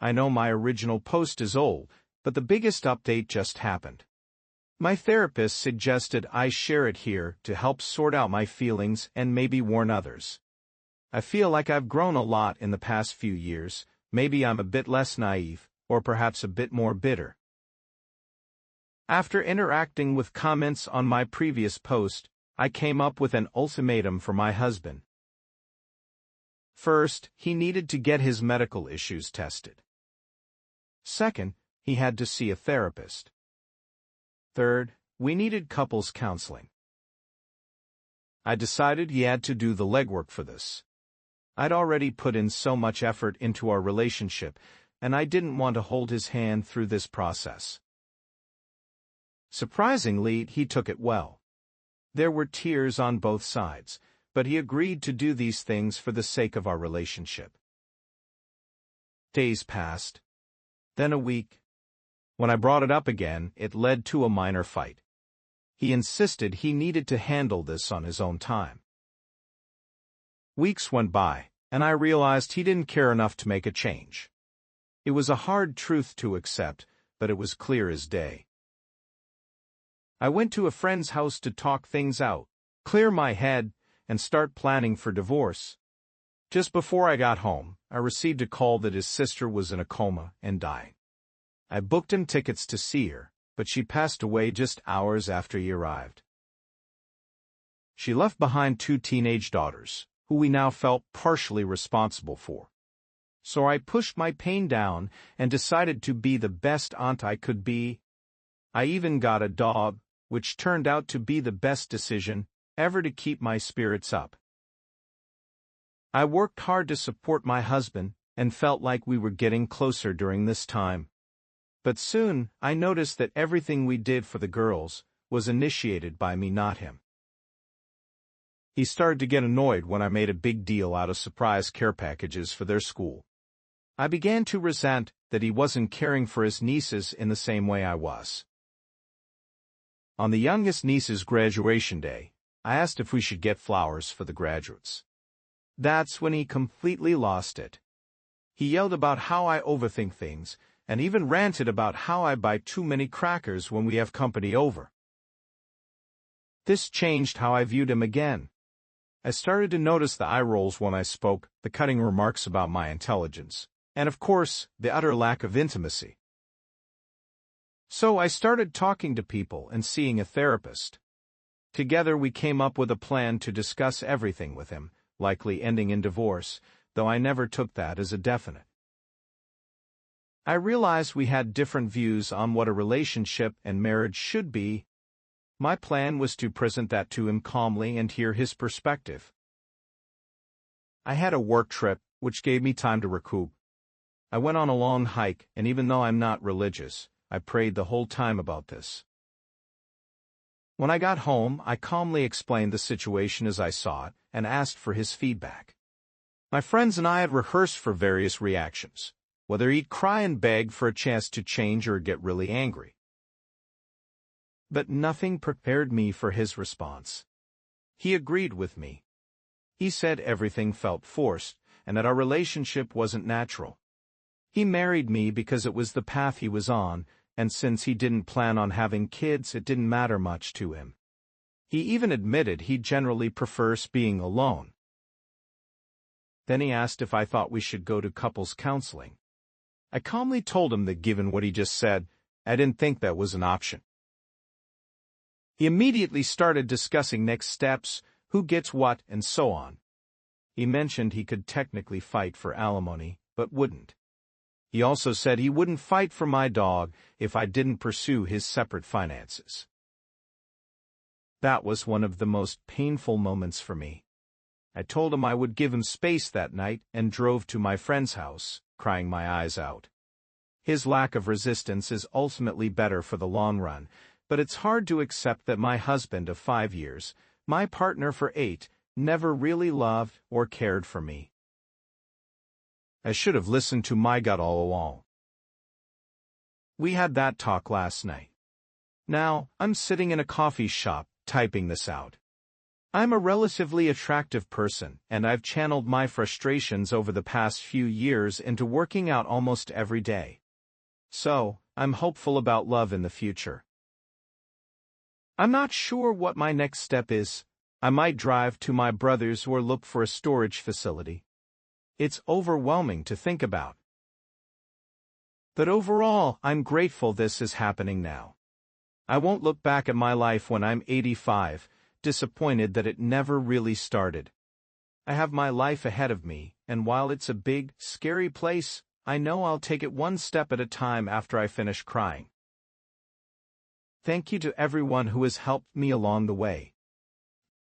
I know my original post is old, but the biggest update just happened. My therapist suggested I share it here to help sort out my feelings and maybe warn others. I feel like I've grown a lot in the past few years. Maybe I'm a bit less naive, or perhaps a bit more bitter. After interacting with comments on my previous post, I came up with an ultimatum for my husband. First, he needed to get his medical issues tested. Second, he had to see a therapist. Third, we needed couples counseling. I decided he had to do the legwork for this. I'd already put in so much effort into our relationship, and I didn't want to hold his hand through this process. Surprisingly, he took it well. There were tears on both sides, but he agreed to do these things for the sake of our relationship. Days passed. Then a week. When I brought it up again, it led to a minor fight. He insisted he needed to handle this on his own time. Weeks went by, and I realized he didn't care enough to make a change. It was a hard truth to accept, but it was clear as day. I went to a friend's house to talk things out, clear my head, and start planning for divorce. Just before I got home, I received a call that his sister was in a coma and dying. I booked him tickets to see her, but she passed away just hours after he arrived. She left behind 2 teenage daughters, who we now felt partially responsible for. So I pushed my pain down and decided to be the best aunt I could be. I even got a dog, which turned out to be the best decision ever to keep my spirits up. I worked hard to support my husband and felt like we were getting closer during this time. But soon, I noticed that everything we did for the girls was initiated by me, not him. He started to get annoyed when I made a big deal out of surprise care packages for their school. I began to resent that he wasn't caring for his nieces in the same way I was. On the youngest niece's graduation day, I asked if we should get flowers for the graduates. That's when he completely lost it. He yelled about how I overthink things, and even ranted about how I buy too many crackers when we have company over. This changed how I viewed him again. I started to notice the eye rolls when I spoke, the cutting remarks about my intelligence, and of course, the utter lack of intimacy. So I started talking to people and seeing a therapist. Together we came up with a plan to discuss everything with him, likely ending in divorce, though I never took that as a definite. I realized we had different views on what a relationship and marriage should be. My plan was to present that to him calmly and hear his perspective. I had a work trip, which gave me time to recoup. I went on a long hike, and even though I'm not religious, I prayed the whole time about this. When I got home, I calmly explained the situation as I saw it and asked for his feedback. My friends and I had rehearsed for various reactions, whether he'd cry and beg for a chance to change or get really angry. But nothing prepared me for his response. He agreed with me. He said everything felt forced and that our relationship wasn't natural. He married me because it was the path he was on, and since he didn't plan on having kids, it didn't matter much to him. He even admitted he generally prefers being alone. Then he asked if I thought we should go to couples counseling. I calmly told him that given what he just said, I didn't think that was an option. He immediately started discussing next steps, who gets what, and so on. He mentioned he could technically fight for alimony, but wouldn't. He also said he wouldn't fight for my dog if I didn't pursue his separate finances. That was one of the most painful moments for me. I told him I would give him space that night and drove to my friend's house, crying my eyes out. His lack of resistance is ultimately better for the long run, but it's hard to accept that my husband of 5 years, my partner for 8, never really loved or cared for me. I should have listened to my gut all along. We had that talk last night. Now, I'm sitting in a coffee shop, typing this out. I'm a relatively attractive person, and I've channeled my frustrations over the past few years into working out almost every day. So, I'm hopeful about love in the future. I'm not sure what my next step is. I might drive to my brother's or look for a storage facility. It's overwhelming to think about. But overall, I'm grateful this is happening now. I won't look back at my life when I'm 85, disappointed that it never really started. I have my life ahead of me, and while it's a big, scary place, I know I'll take it one step at a time after I finish crying. Thank you to everyone who has helped me along the way.